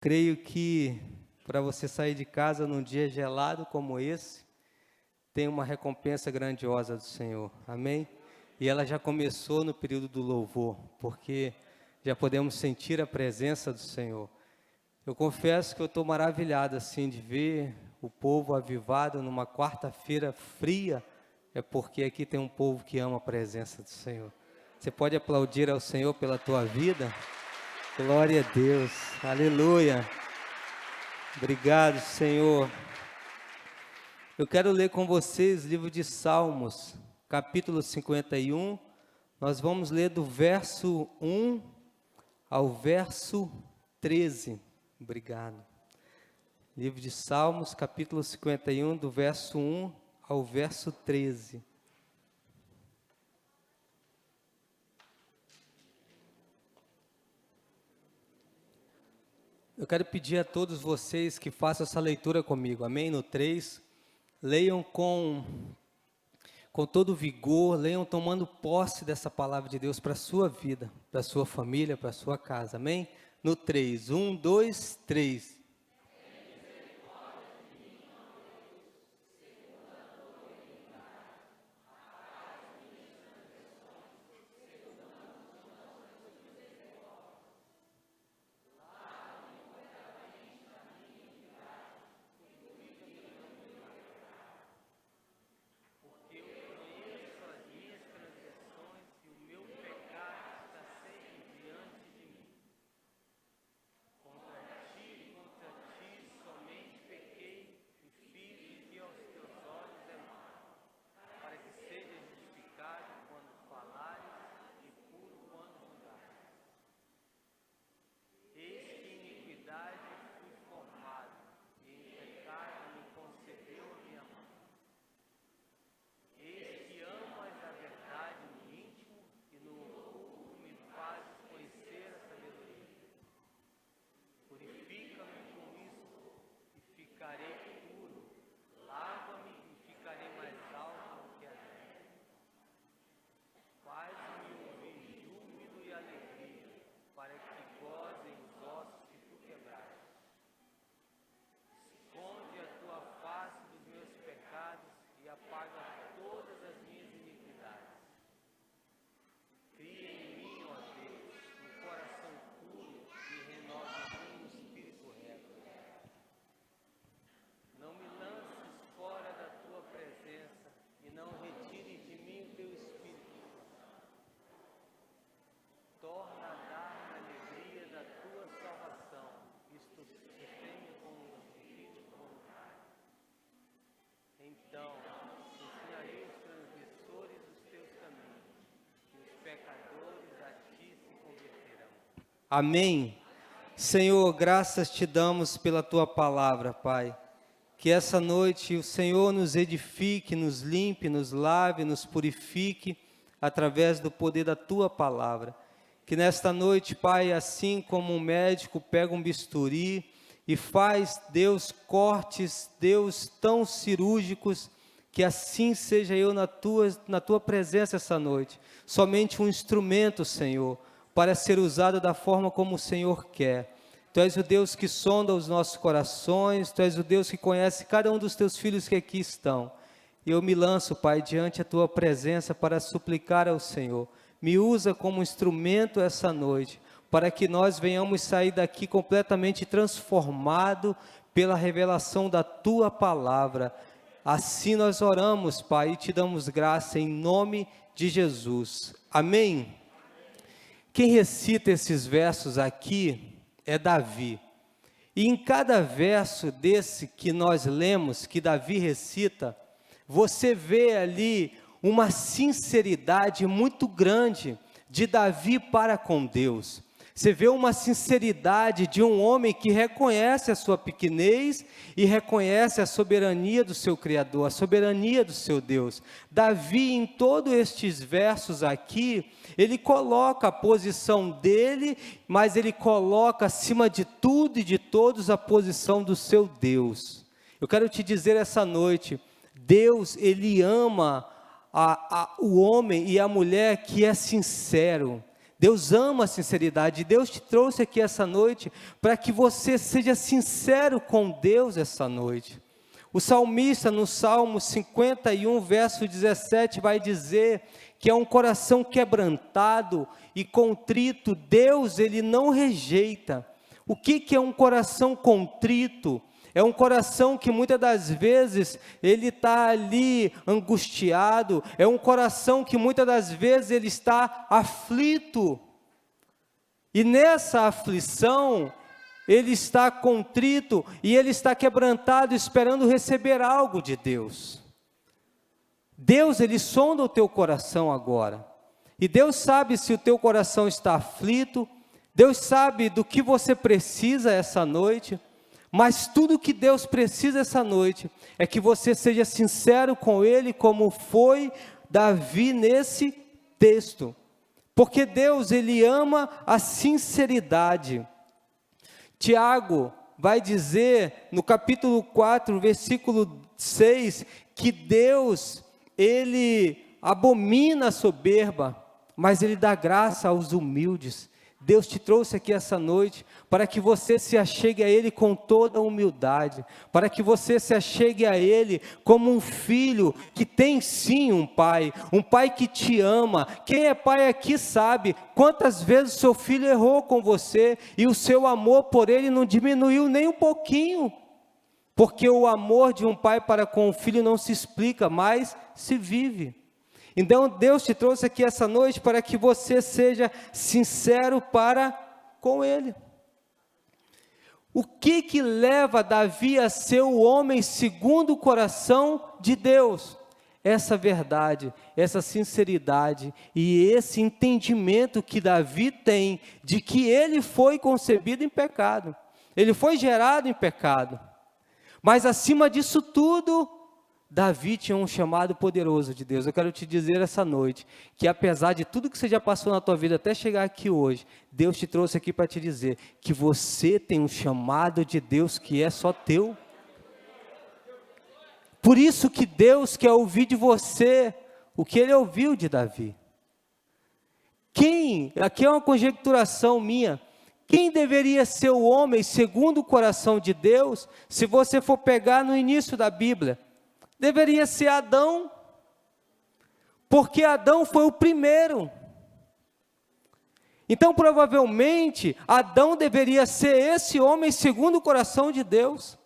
Creio que para você sair de casa num dia gelado como esse, tem uma recompensa grandiosa do Senhor, amém? E ela já começou no período do louvor, porque já podemos sentir a presença do Senhor. Eu confesso que eu estou maravilhado assim de ver o povo avivado numa quarta-feira fria, é porque aqui tem um povo que ama a presença do Senhor. Você pode aplaudir ao Senhor pela tua vida? Glória a Deus, aleluia. Obrigado, Senhor. Eu quero ler com vocês o livro de Salmos, capítulo 51. Nós vamos ler do verso 1 ao verso 13. Obrigado. Livro de Salmos, capítulo 51, do verso 1 ao verso 13. Eu quero pedir a todos vocês que façam essa leitura comigo, amém? No 3, leiam com todo vigor, leiam tomando posse dessa palavra de Deus para a sua vida, para a sua família, para a sua casa, amém? No 3, 1, 2, 3. Amém. Senhor, graças te damos pela tua palavra, Pai. Que essa noite o Senhor nos edifique, nos limpe, nos lave, nos purifique, através do poder da tua palavra. Que nesta noite, Pai, assim como um médico pega um bisturi e faz, Deus, cortes, Deus, tão cirúrgicos, que assim seja eu na tua presença essa noite. Somente um instrumento, Senhor, para ser usado da forma como o Senhor quer. Tu és o Deus que sonda os nossos corações, Tu és o Deus que conhece cada um dos Teus filhos que aqui estão. E eu me lanço, Pai, diante a Tua presença para suplicar ao Senhor. Me usa como instrumento essa noite, para que nós venhamos sair daqui completamente transformado pela revelação da Tua palavra. Assim nós oramos, Pai, e Te damos graça em nome de Jesus. Amém? Quem recita esses versos aqui é Davi. E em cada verso desse que nós lemos, que Davi recita, você vê ali uma sinceridade muito grande de Davi para com Deus. Você vê uma sinceridade de um homem que reconhece a sua pequenez e reconhece a soberania do seu Criador, a soberania do seu Deus. Davi, em todos estes versos aqui, ele coloca a posição dele, mas ele coloca acima de tudo e de todos a posição do seu Deus. Eu quero te dizer essa noite, Deus, Ele ama o homem e a mulher que é sincero. Deus ama a sinceridade. Deus te trouxe aqui essa noite para que você seja sincero com Deus essa noite. O salmista no Salmo 51, verso 17, vai dizer que é um coração quebrantado e contrito, Deus ele não rejeita. O que é um coração contrito? É um coração que muitas das vezes ele está ali angustiado, é um coração que muitas das vezes ele está aflito, e nessa aflição, ele está contrito, e ele está quebrantado, esperando receber algo de Deus. Deus, ele sonda o teu coração agora, e Deus sabe se o teu coração está aflito, Deus sabe do que você precisa essa noite, mas tudo que Deus precisa essa noite, é que você seja sincero com Ele, como foi Davi nesse texto, porque Deus, Ele ama a sinceridade. Tiago vai dizer, no capítulo 4, versículo 6, que Deus, Ele abomina a soberba, mas Ele dá graça aos humildes. Deus te trouxe aqui essa noite para que você se achegue a Ele com toda a humildade, para que você se achegue a Ele como um filho que tem sim um pai que te ama. Quem é pai aqui sabe quantas vezes seu filho errou com você e o seu amor por ele não diminuiu nem um pouquinho, porque o amor de um pai para com o filho não se explica, mas se vive. Então Deus te trouxe aqui essa noite para que você seja sincero para com Ele. O que leva Davi a ser o homem segundo o coração de Deus? Essa verdade, essa sinceridade e esse entendimento que Davi tem de que ele foi concebido em pecado, ele foi gerado em pecado, mas acima disso tudo, Davi tinha um chamado poderoso de Deus. Eu quero te dizer essa noite, que apesar de tudo que você já passou na tua vida até chegar aqui hoje, Deus te trouxe aqui para te dizer, que você tem um chamado de Deus que é só teu. Por isso que Deus quer ouvir de você, o que Ele ouviu de Davi. Aqui é uma conjecturação minha, quem deveria ser o homem segundo o coração de Deus, se você for pegar no início da Bíblia? Deveria ser Adão, porque Adão foi o primeiro. Então provavelmente Adão deveria ser esse homem segundo o coração de Deus.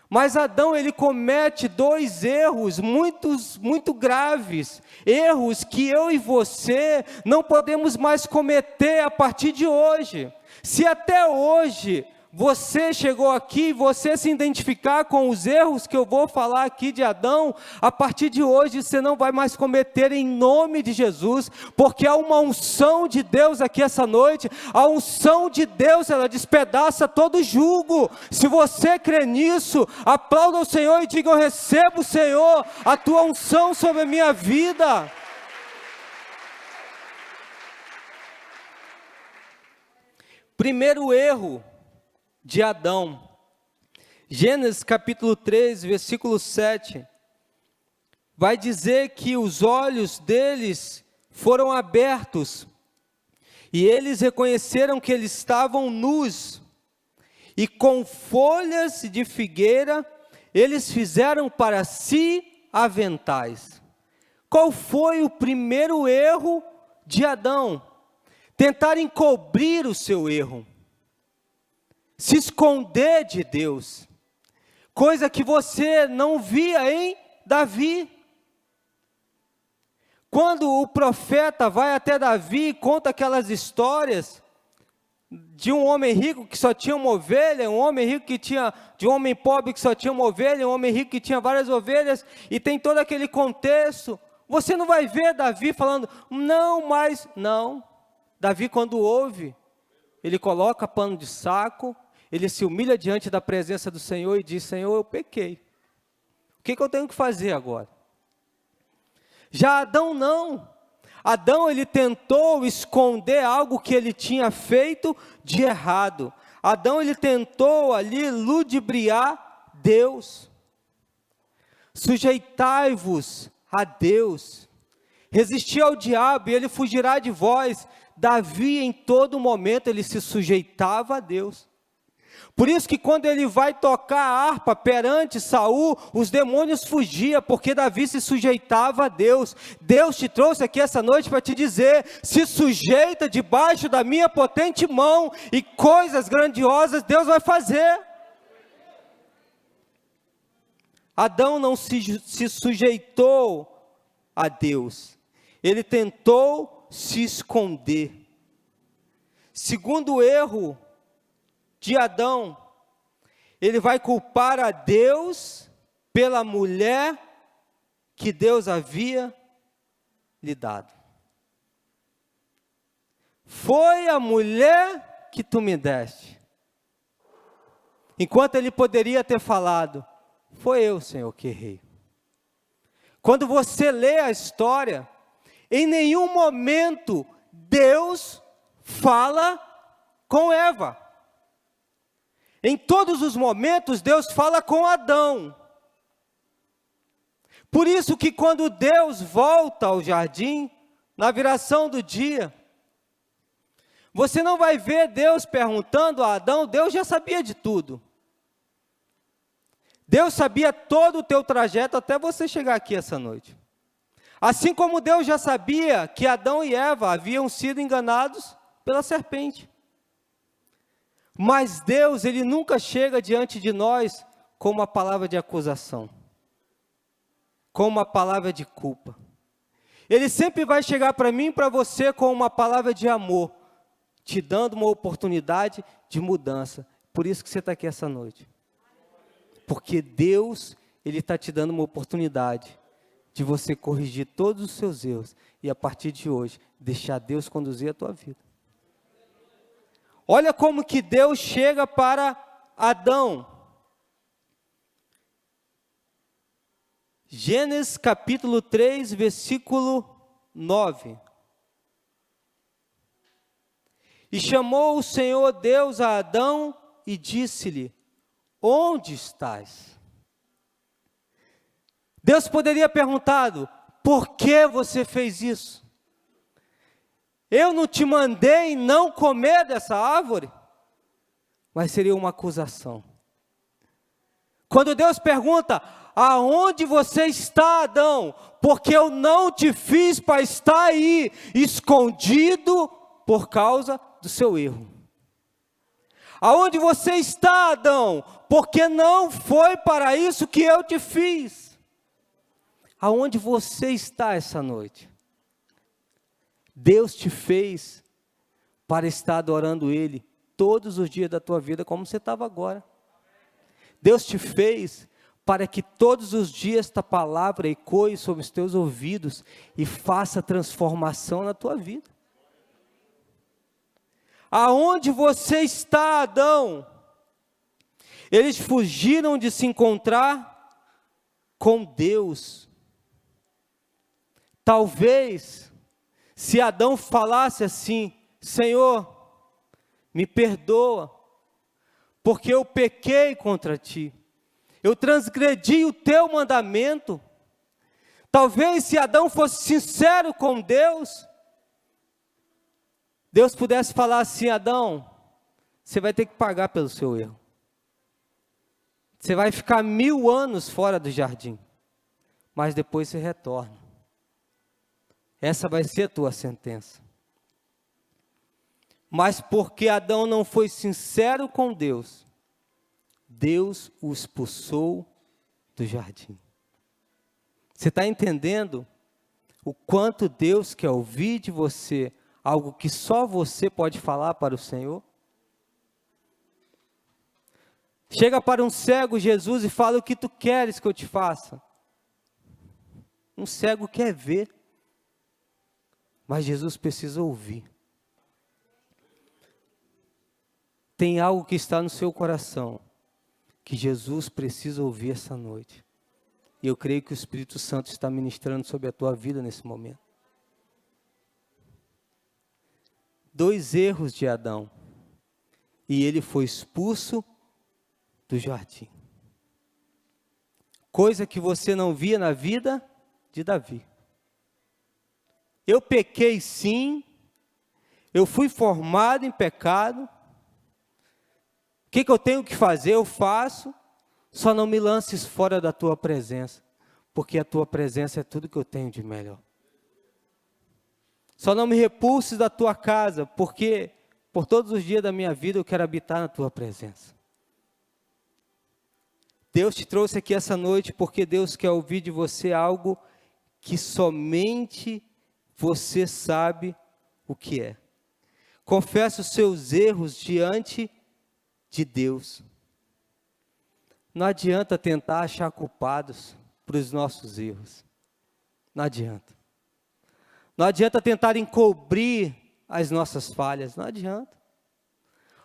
Mas Adão, ele comete dois erros muito graves, erros que eu e você não podemos mais cometer a partir de hoje. Se até hoje você chegou aqui, você se identificar com os erros que eu vou falar aqui de Adão, a partir de hoje você não vai mais cometer em nome de Jesus, porque há uma unção de Deus aqui essa noite, a unção de Deus, ela despedaça todo jugo. Se você crê nisso, aplauda o Senhor e diga: eu recebo, Senhor, a tua unção sobre a minha vida. Primeiro erro de Adão, Gênesis capítulo 3, versículo 7, vai dizer que os olhos deles foram abertos, e eles reconheceram que eles estavam nus, e com folhas de figueira, eles fizeram para si aventais. Qual foi o primeiro erro de Adão? Tentar encobrir o seu erro, se esconder de Deus, coisa que você não via em Davi. Quando o profeta vai até Davi e conta aquelas histórias de um homem rico que só tinha uma ovelha, um homem rico que tinha, de um homem pobre que só tinha uma ovelha, um homem rico que tinha várias ovelhas, e tem todo aquele contexto, você não vai ver Davi falando, não. Davi, quando ouve, ele coloca pano de saco, ele se humilha diante da presença do Senhor e diz: Senhor, eu pequei, o que eu tenho que fazer agora? Já Adão não. Adão, ele tentou esconder algo que ele tinha feito de errado. Adão, ele tentou ali ludibriar Deus. Sujeitai-vos a Deus, resisti ao diabo e ele fugirá de vós. Davi em todo momento ele se sujeitava a Deus. Por isso que quando ele vai tocar a harpa perante Saul, os demônios fugiam, porque Davi se sujeitava a Deus. Deus te trouxe aqui essa noite para te dizer: se sujeita debaixo da minha potente mão, e coisas grandiosas Deus vai fazer. Adão não se sujeitou a Deus, ele tentou se esconder. Segundo erro de Adão, ele vai culpar a Deus pela mulher que Deus havia lhe dado. Foi a mulher que tu me deste. Enquanto ele poderia ter falado: foi eu, Senhor, que errei. Quando você lê a história, em nenhum momento Deus fala com Eva. Em todos os momentos Deus fala com Adão. Por isso que quando Deus volta ao jardim, na viração do dia, você não vai ver Deus perguntando a Adão. Deus já sabia de tudo. Deus sabia todo o teu trajeto até você chegar aqui essa noite. Assim como Deus já sabia que Adão e Eva haviam sido enganados pela serpente. Mas Deus, Ele nunca chega diante de nós com uma palavra de acusação, com uma palavra de culpa. Ele sempre vai chegar para mim e para você com uma palavra de amor, te dando uma oportunidade de mudança. Por isso que você está aqui essa noite. Porque Deus, Ele está te dando uma oportunidade de você corrigir todos os seus erros e a partir de hoje, deixar Deus conduzir a tua vida. Olha como que Deus chega para Adão. Gênesis capítulo 3, versículo 9. E chamou o Senhor Deus a Adão e disse-lhe: onde estás? Deus poderia perguntado: por que você fez isso? Eu não te mandei não comer dessa árvore? Mas seria uma acusação. Quando Deus pergunta: aonde você está, Adão? Porque eu não te fiz para estar aí, escondido por causa do seu erro. Aonde você está, Adão? Porque não foi para isso que eu te fiz. Aonde você está essa noite? Deus te fez para estar adorando Ele todos os dias da tua vida, como você estava agora. Deus te fez para que todos os dias esta palavra ecoe sobre os teus ouvidos e faça transformação na tua vida. Aonde você está, Adão? Eles fugiram de se encontrar com Deus. Talvez, se Adão falasse assim: Senhor, me perdoa, porque eu pequei contra ti, eu transgredi o teu mandamento. Talvez se Adão fosse sincero com Deus, Deus pudesse falar assim: Adão, você vai ter que pagar pelo seu erro. Você vai ficar 1000 anos fora do jardim, mas depois você retorna. Essa vai ser a tua sentença. Mas porque Adão não foi sincero com Deus, Deus o expulsou do jardim. Você está entendendo o quanto Deus quer ouvir de você algo que só você pode falar para o Senhor? Chega para um cego Jesus e fala: o que tu queres que eu te faça? Um cego quer ver, mas Jesus precisa ouvir. Tem algo que está no seu coração, que Jesus precisa ouvir essa noite. E eu creio que o Espírito Santo está ministrando sobre a tua vida nesse momento. 2 erros de Adão, e ele foi expulso do jardim. Coisa que você não via na vida de Davi. Eu pequei sim, eu fui formado em pecado, o que eu tenho que fazer, eu faço, só não me lances fora da tua presença, porque a tua presença é tudo que eu tenho de melhor. Só não me repulses da tua casa, porque por todos os dias da minha vida eu quero habitar na tua presença. Deus te trouxe aqui essa noite porque Deus quer ouvir de você algo que somente você sabe o que é. Confesse os seus erros diante de Deus. Não adianta tentar achar culpados para os nossos erros. Não adianta. Não adianta tentar encobrir as nossas falhas. Não adianta.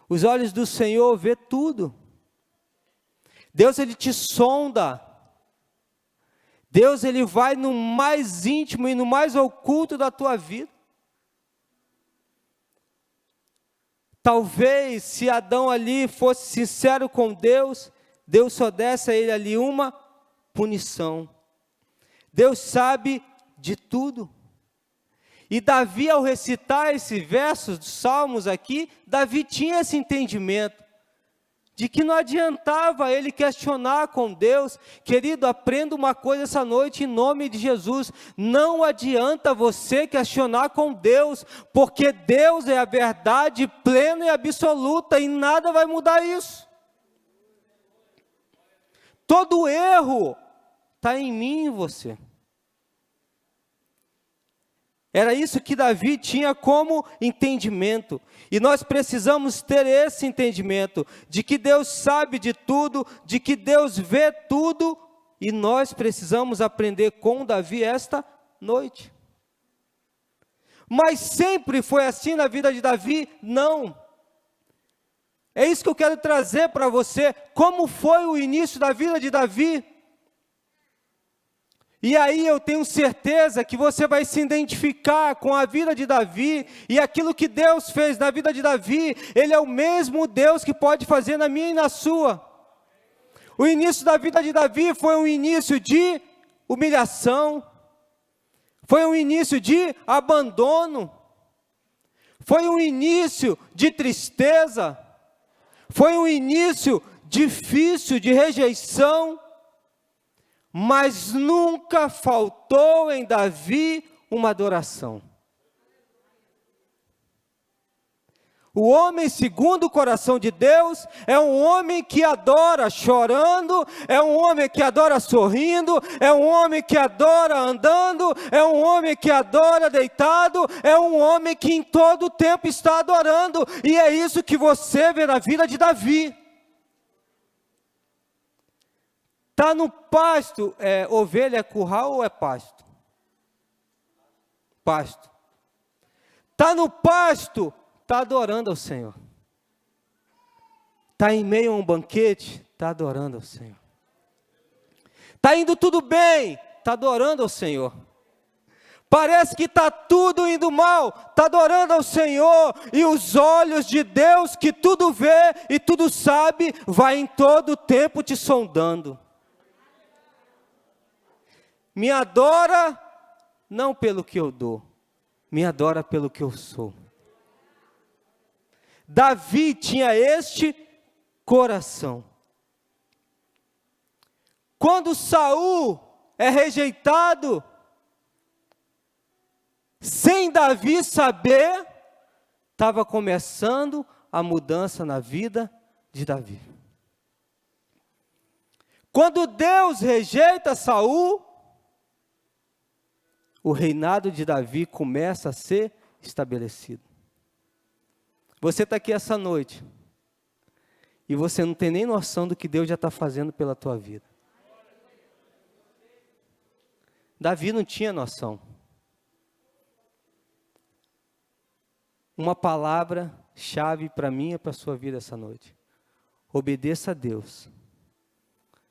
Os olhos do Senhor vê tudo. Deus, Ele te sonda. Deus, Ele vai no mais íntimo e no mais oculto da tua vida. Talvez, se Adão ali fosse sincero com Deus, Deus só desse a ele ali uma punição. Deus sabe de tudo. E Davi, ao recitar esses versos dos Salmos aqui, Davi tinha esse entendimento de que não adiantava ele questionar com Deus. Querido, aprenda uma coisa essa noite em nome de Jesus: não adianta você questionar com Deus, porque Deus é a verdade plena e absoluta e nada vai mudar isso. Todo erro está em mim e em você. Era isso que Davi tinha como entendimento. E nós precisamos ter esse entendimento, de que Deus sabe de tudo, de que Deus vê tudo, e nós precisamos aprender com Davi esta noite. Mas sempre foi assim na vida de Davi? Não. É isso que eu quero trazer para você. Como foi o início da vida de Davi? E aí eu tenho certeza que você vai se identificar com a vida de Davi, e aquilo que Deus fez na vida de Davi, Ele é o mesmo Deus que pode fazer na minha e na sua. O início da vida de Davi foi um início de humilhação, foi um início de abandono, foi um início de tristeza, foi um início difícil de rejeição, mas nunca faltou em Davi uma adoração. O homem segundo o coração de Deus é um homem que adora chorando, é um homem que adora sorrindo, é um homem que adora andando, é um homem que adora deitado, é um homem que em todo o tempo está adorando, e é isso que você vê na vida de Davi. Está no pasto, ovelha é curral ou é pasto? Pasto. Está no pasto, está adorando ao Senhor. Está em meio a um banquete, está adorando ao Senhor. Está indo tudo bem, está adorando ao Senhor. Parece que está tudo indo mal, está adorando ao Senhor, e os olhos de Deus que tudo vê e tudo sabe, vai em todo o tempo te sondando. Me adora não pelo que eu dou, me adora pelo que eu sou. Davi tinha este coração. Quando Saul é rejeitado, sem Davi saber, estava começando a mudança na vida de Davi. Quando Deus rejeita Saul, o reinado de Davi começa a ser estabelecido. Você está aqui essa noite, e você não tem nem noção do que Deus já está fazendo pela tua vida. Davi não tinha noção. Uma palavra-chave para mim e para a sua vida essa noite: obedeça a Deus.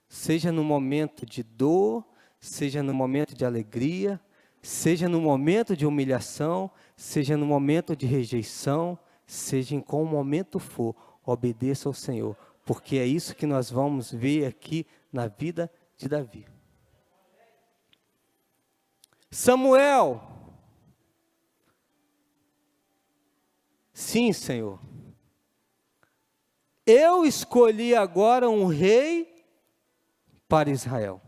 Seja no momento de dor, seja no momento de alegria, seja no momento de humilhação, seja no momento de rejeição, seja em qual momento for, obedeça ao Senhor, porque é isso que nós vamos ver aqui na vida de Davi. Samuel Sim, Senhor. Eu escolhi agora um rei para Israel.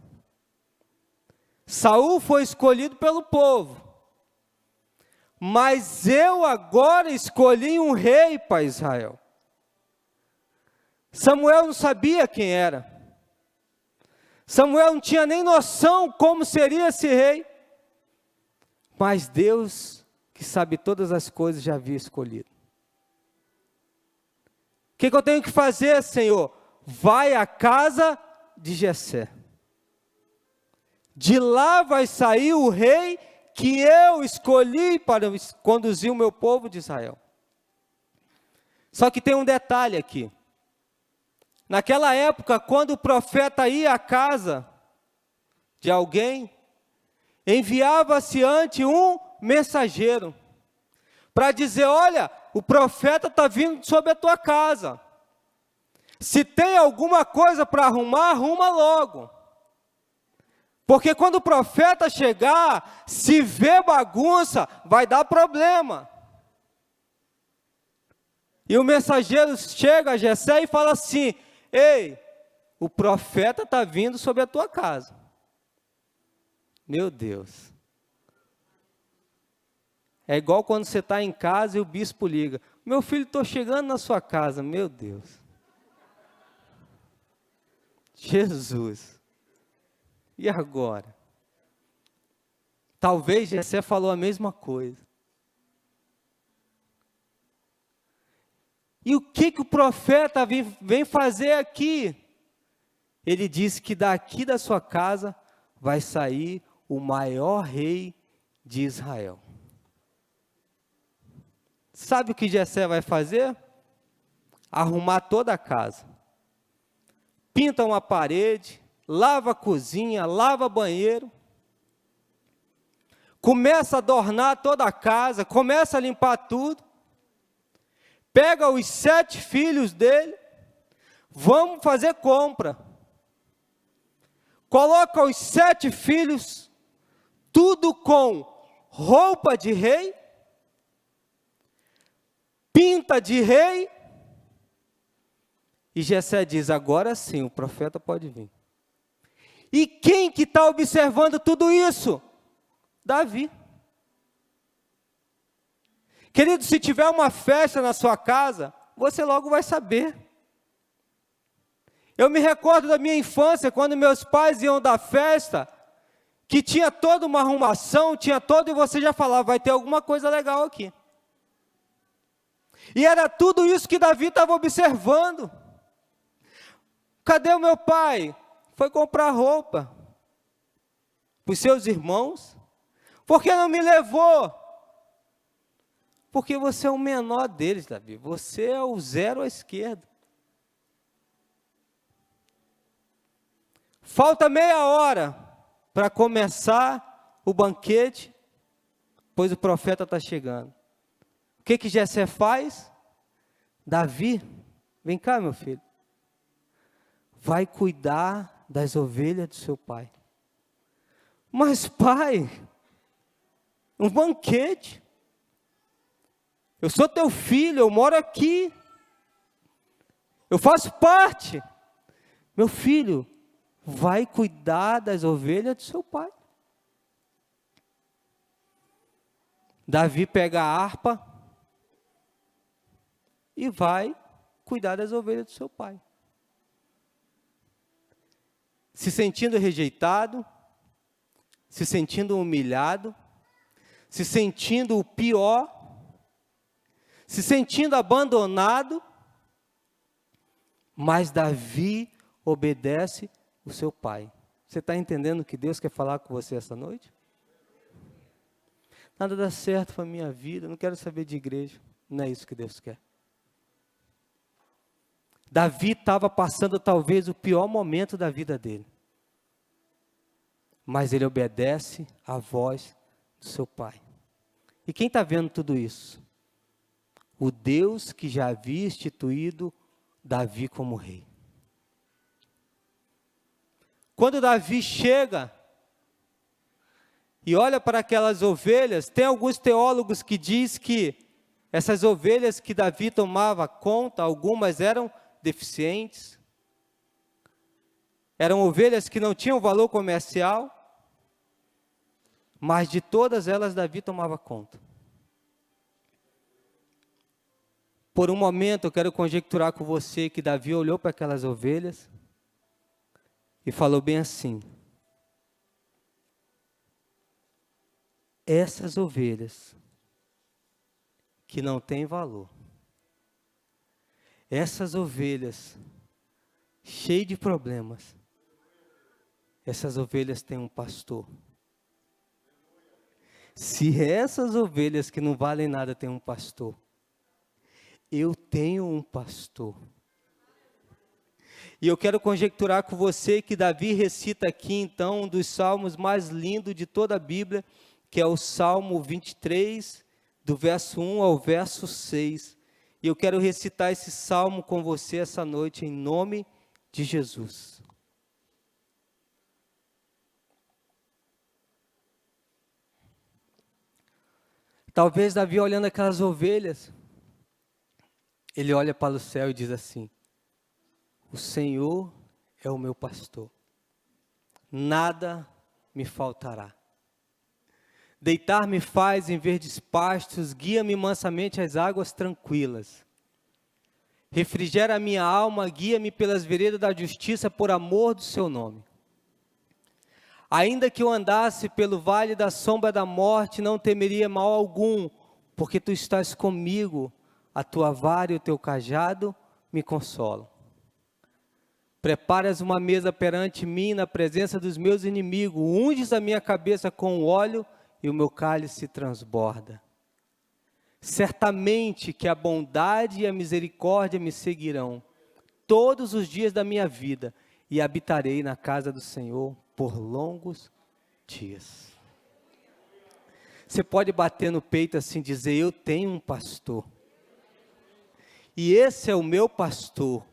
Saul foi escolhido pelo povo, mas eu agora escolhi um rei para Israel. Samuel não sabia quem era. Samuel não tinha nem noção como seria esse rei. Mas Deus, que sabe todas as coisas, já havia escolhido. O que eu tenho que fazer, Senhor? Vai à casa de Jessé. De lá vai sair o rei que eu escolhi para conduzir o meu povo de Israel. Só que tem um detalhe aqui. Naquela época, quando o profeta ia à casa de alguém, enviava-se antes um mensageiro para dizer: olha, o profeta está vindo sobre a tua casa. Se tem alguma coisa para arrumar, arruma logo. Porque quando o profeta chegar, se vê bagunça, vai dar problema. E o mensageiro chega a Jessé e fala assim: ei, o profeta está vindo sobre a tua casa. Meu Deus. É igual quando você está em casa e o bispo liga: meu filho, estou chegando na sua casa. Meu Deus. Jesus. E agora? Talvez Jessé falou a mesma coisa. E o que o profeta vem fazer aqui? Ele disse que daqui da sua casa vai sair o maior rei de Israel. Sabe o que Jessé vai fazer? Arrumar toda a casa. Pinta uma parede, lava a cozinha, lava banheiro. Começa a adornar toda a casa, começa a limpar tudo. Pega os 7 filhos dele, vamos fazer compra. Coloca os 7 filhos, tudo com roupa de rei, pinta de rei, e Jessé diz: agora sim, o profeta pode vir. E quem que está observando tudo isso? Davi. Querido, se tiver uma festa na sua casa, você logo vai saber. Eu me recordo da minha infância, quando meus pais iam dar festa, que tinha toda uma arrumação, tinha todo, e você já falava: vai ter alguma coisa legal aqui. E era tudo isso que Davi estava observando. Cadê o meu pai? Foi comprar roupa para os seus irmãos. Por que não me levou? Porque você é o menor deles, Davi. Você é o 0 à esquerda. Falta meia hora para começar o banquete, pois o profeta está chegando. O que Jessé faz? Davi, vem cá, meu filho. Vai cuidar das ovelhas do seu pai. Mas, pai, um banquete. Eu sou teu filho, eu moro aqui. Eu faço parte. Meu filho, vai cuidar das ovelhas do seu pai. Davi pega a harpa e vai cuidar das ovelhas do seu pai. Se sentindo rejeitado, se sentindo humilhado, se sentindo o pior, se sentindo abandonado, mas Davi obedece o seu pai. Você está entendendo o que Deus quer falar com você essa noite? Nada dá certo para a minha vida, não quero saber de igreja. Não é isso que Deus quer. Davi estava passando talvez o pior momento da vida dele. Mas ele obedece à voz do seu pai. E quem está vendo tudo isso? O Deus que já havia instituído Davi como rei. Quando Davi chega e olha para aquelas ovelhas, tem alguns teólogos que diz que Essas ovelhas que Davi tomava conta, algumas eram deficientes, eram ovelhas que não tinham valor comercial, mas de todas elas Davi tomava conta. Por um momento eu quero conjecturar com você que Davi olhou para aquelas ovelhas e falou bem assim: essas ovelhas que não têm valor, essas ovelhas cheias de problemas, essas ovelhas têm um pastor. Se essas ovelhas que não valem nada têm um pastor, eu tenho um pastor. E eu quero conjecturar com você que Davi recita aqui então um dos salmos mais lindos de toda a Bíblia, que é o Salmo 23, do verso 1 ao verso 6. E eu quero recitar esse salmo com você essa noite, em nome de Jesus. Talvez Davi, olhando aquelas ovelhas, ele olha para o céu e diz assim: o Senhor é o meu pastor, nada me faltará. Deitar-me faz em verdes pastos, guia-me mansamente às águas tranquilas. Refrigera a minha alma, guia-me pelas veredas da justiça, por amor do seu nome. Ainda que eu andasse pelo vale da sombra da morte, não temeria mal algum, porque tu estás comigo, a tua vara e o teu cajado me consolam. Preparas uma mesa perante mim na presença dos meus inimigos, unges a minha cabeça com óleo e o meu cálice transborda. Certamente que a bondade e a misericórdia me seguirão todos os dias da minha vida, e habitarei na casa do Senhor por longos dias. Você pode bater no peito assim e dizer: eu tenho um pastor, e esse é o meu pastor.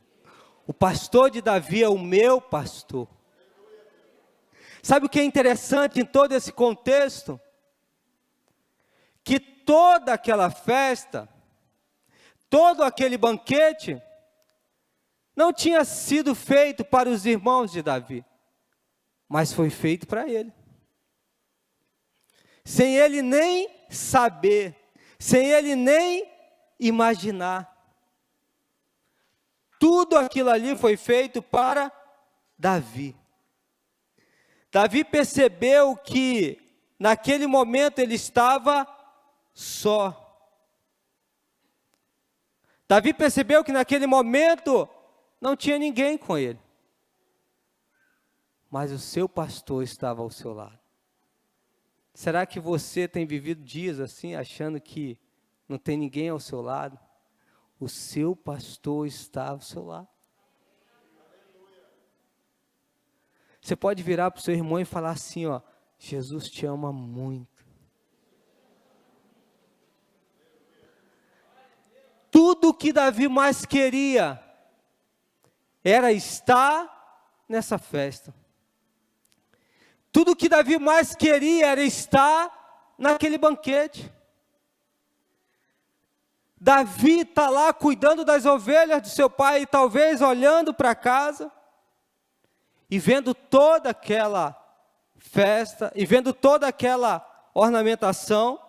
O pastor de Davi é o meu pastor. Sabe o que é interessante em todo esse contexto? Que toda aquela festa, todo aquele banquete, não tinha sido feito para os irmãos de Davi, mas foi feito para ele. Sem ele nem saber, sem ele nem imaginar. Tudo aquilo ali foi feito para Davi. Davi percebeu que naquele momento ele estava só. Davi percebeu que naquele momento não tinha ninguém com ele. Mas o seu pastor estava ao seu lado. Será que você tem vivido dias assim, achando que não tem ninguém ao seu lado? O seu pastor está ao seu lado. Você pode virar para o seu irmão e falar assim, ó: Jesus te ama muito. Tudo o que Davi mais queria era estar nessa festa. Tudo o que Davi mais queria era estar naquele banquete. Davi está lá cuidando das ovelhas do seu pai, e talvez olhando para casa, e vendo toda aquela festa, e vendo toda aquela ornamentação,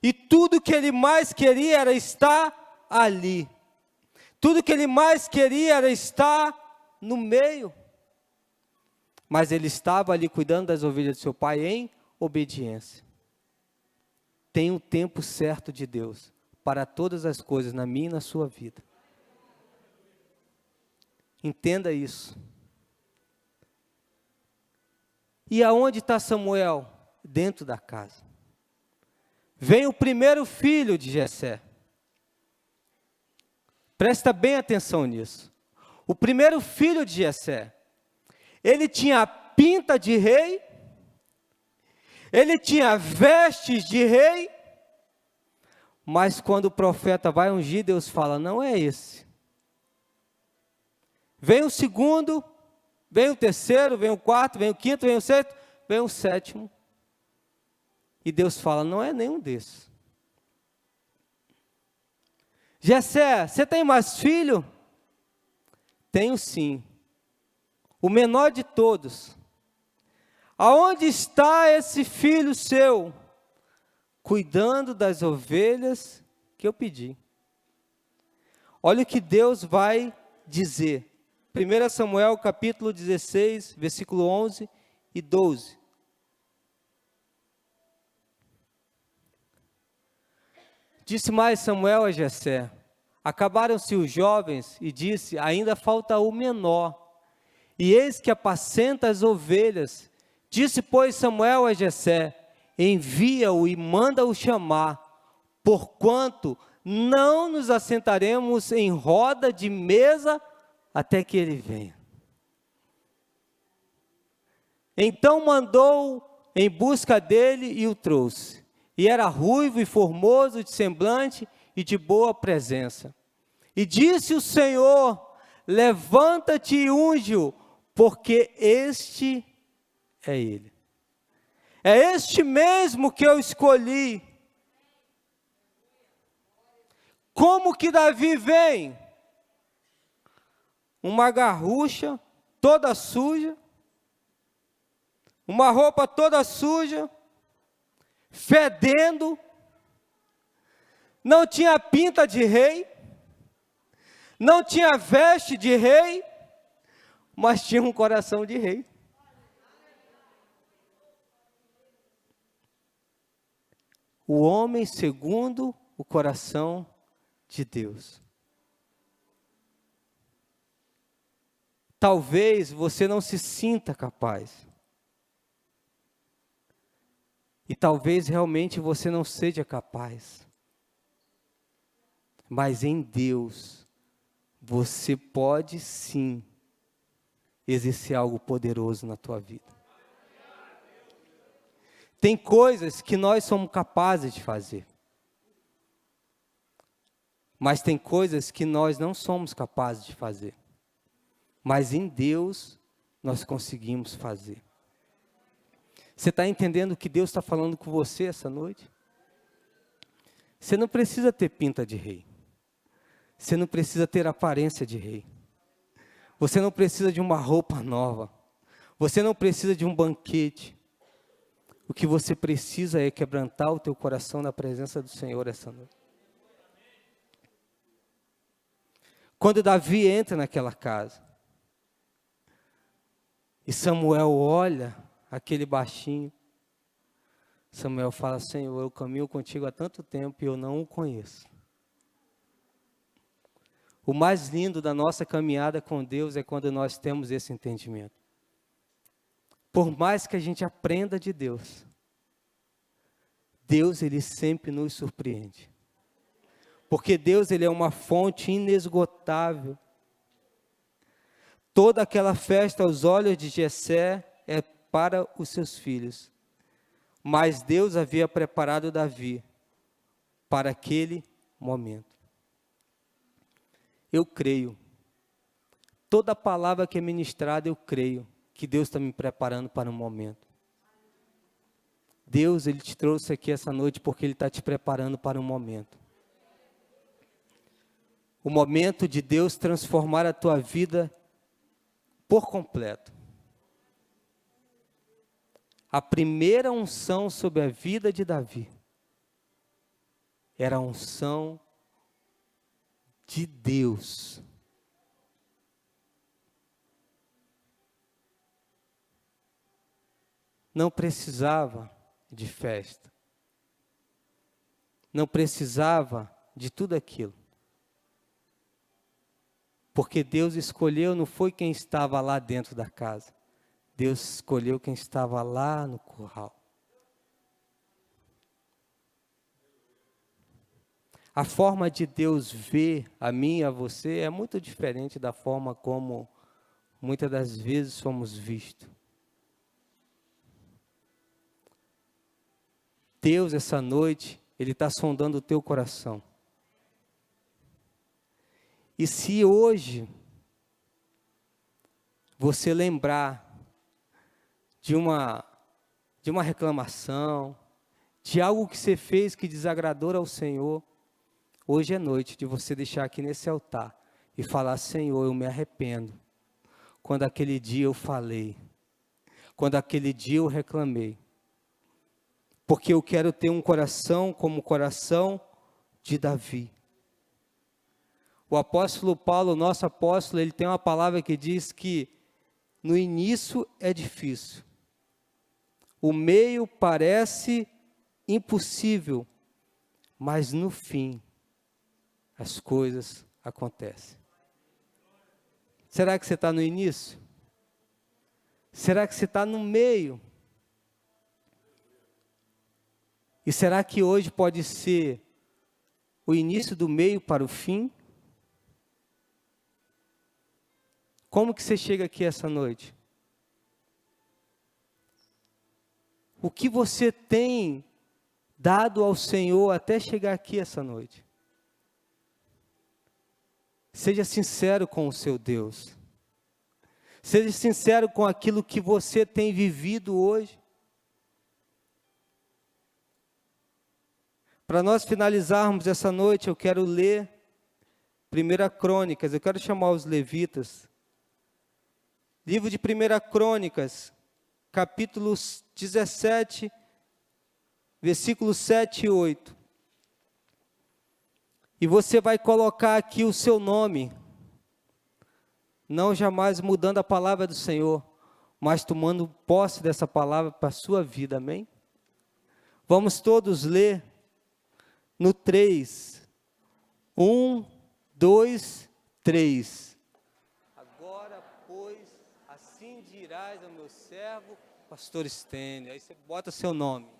e tudo que ele mais queria era estar ali. Tudo que ele mais queria era estar no meio. Mas ele estava ali cuidando das ovelhas do seu pai em obediência. Tem um tempo certo de Deus para todas as coisas na minha e na sua vida. Entenda isso. E aonde está Samuel? Dentro da casa. Vem o primeiro filho de Jessé. Presta bem atenção nisso. O primeiro filho de Jessé, ele tinha a pinta de rei, ele tinha vestes de rei, mas quando o profeta vai ungir, Deus fala: não é esse. Vem o segundo, vem o terceiro, vem o quarto, vem o quinto, vem o sexto, vem o sétimo. E Deus fala: não é nenhum desses. Jessé, você tem mais filho? Tenho sim, o menor de todos. Aonde está esse filho seu? Cuidando das ovelhas que eu pedi. Olha o que Deus vai dizer. 1 Samuel capítulo 16, versículo 11 e 12. Disse mais Samuel a Jessé: acabaram-se os jovens, e disse: ainda falta o menor, e eis que apacenta as ovelhas. Disse, pois, Samuel a Jessé: envia-o e manda-o chamar, porquanto não nos assentaremos em roda de mesa até que ele venha. Então mandou em busca dele e o trouxe. E era ruivo e formoso de semblante e de boa presença. E disse o Senhor: levanta-te e unge-o, porque este é ele. É este mesmo que eu escolhi. Como que Davi vem? Uma garrucha toda suja, uma roupa toda suja, fedendo, não tinha pinta de rei, não tinha veste de rei, mas tinha um coração de rei. O homem segundo o coração de Deus. Talvez você não se sinta capaz. E talvez realmente você não seja capaz. Mas em Deus, você pode sim exercer algo poderoso na tua vida. Tem coisas que nós somos capazes de fazer. Mas tem coisas que nós não somos capazes de fazer. Mas em Deus, nós conseguimos fazer. Você está entendendo o que Deus está falando com você essa noite? Você não precisa ter pinta de rei. Você não precisa ter aparência de rei. Você não precisa de uma roupa nova. Você não precisa de um banquete. O que você precisa é quebrantar o teu coração na presença do Senhor essa noite. Quando Davi entra naquela casa, e Samuel olha aquele baixinho, Samuel fala: Senhor, eu caminho contigo há tanto tempo e eu não o conheço. O mais lindo da nossa caminhada com Deus é quando nós temos esse entendimento. Por mais que a gente aprenda de Deus, Deus, Ele sempre nos surpreende. Porque Deus, Ele é uma fonte inesgotável. Toda aquela festa aos olhos de Jessé é para os seus filhos. Mas Deus havia preparado Davi para aquele momento. Eu creio. Toda palavra que é ministrada, eu creio que Deus está me preparando para um momento. Deus, Ele te trouxe aqui essa noite porque Ele está te preparando para um momento. O momento de Deus transformar a tua vida por completo. A primeira unção sobre a vida de Davi era a unção de Deus. Não precisava de festa. Não precisava de tudo aquilo. Porque Deus escolheu, não foi quem estava lá dentro da casa. Deus escolheu quem estava lá no curral. A forma de Deus ver a mim e a você é muito diferente da forma como muitas das vezes somos vistos. Deus, essa noite, Ele está sondando o teu coração. E se hoje você lembrar de uma reclamação, de algo que você fez que desagradou ao Senhor, Hoje é noite de você deixar aqui nesse altar e falar: Senhor, eu me arrependo. Quando aquele dia eu falei, quando aquele dia eu reclamei. Porque eu quero ter um coração como o coração de Davi. O apóstolo Paulo, nosso apóstolo, ele tem uma palavra que diz que no início é difícil. O meio parece impossível, mas no fim as coisas acontecem. Será que você está no início? Será que você está no meio? E será que hoje pode ser o início do meio para o fim? Como que você chega aqui essa noite? O que você tem dado ao Senhor até chegar aqui essa noite? Seja sincero com o seu Deus. Seja sincero com aquilo que você tem vivido hoje. Para nós finalizarmos essa noite, eu quero ler 1 Crônicas, eu quero chamar os levitas. Livro de 1 Crônicas, capítulo 17, versículos 7 e 8. E você vai colocar aqui o seu nome, não jamais mudando a palavra do Senhor, mas tomando posse dessa palavra para a sua vida, amém? Vamos todos ler no 3. 1, 2, 3. Agora, pois, assim dirás ao meu servo, pastor Estênio. Aí você bota seu nome.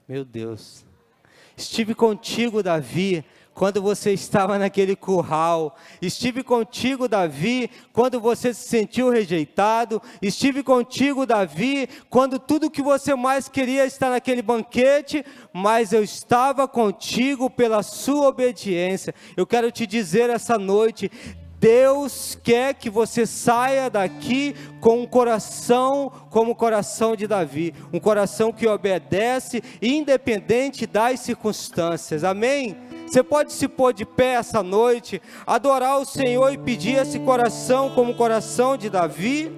Meu Deus. Estive contigo, Davi, quando você estava naquele curral. Estive contigo, Davi, quando você se sentiu rejeitado. Estive contigo, Davi, quando tudo que você mais queria estar naquele banquete, mas eu estava contigo pela sua obediência. Eu quero te dizer essa noite, Deus quer que você saia daqui com um coração como o coração de Davi, um coração que obedece, independente das circunstâncias, amém? Você pode se pôr de pé essa noite, adorar o Senhor e pedir esse coração como o coração de Davi?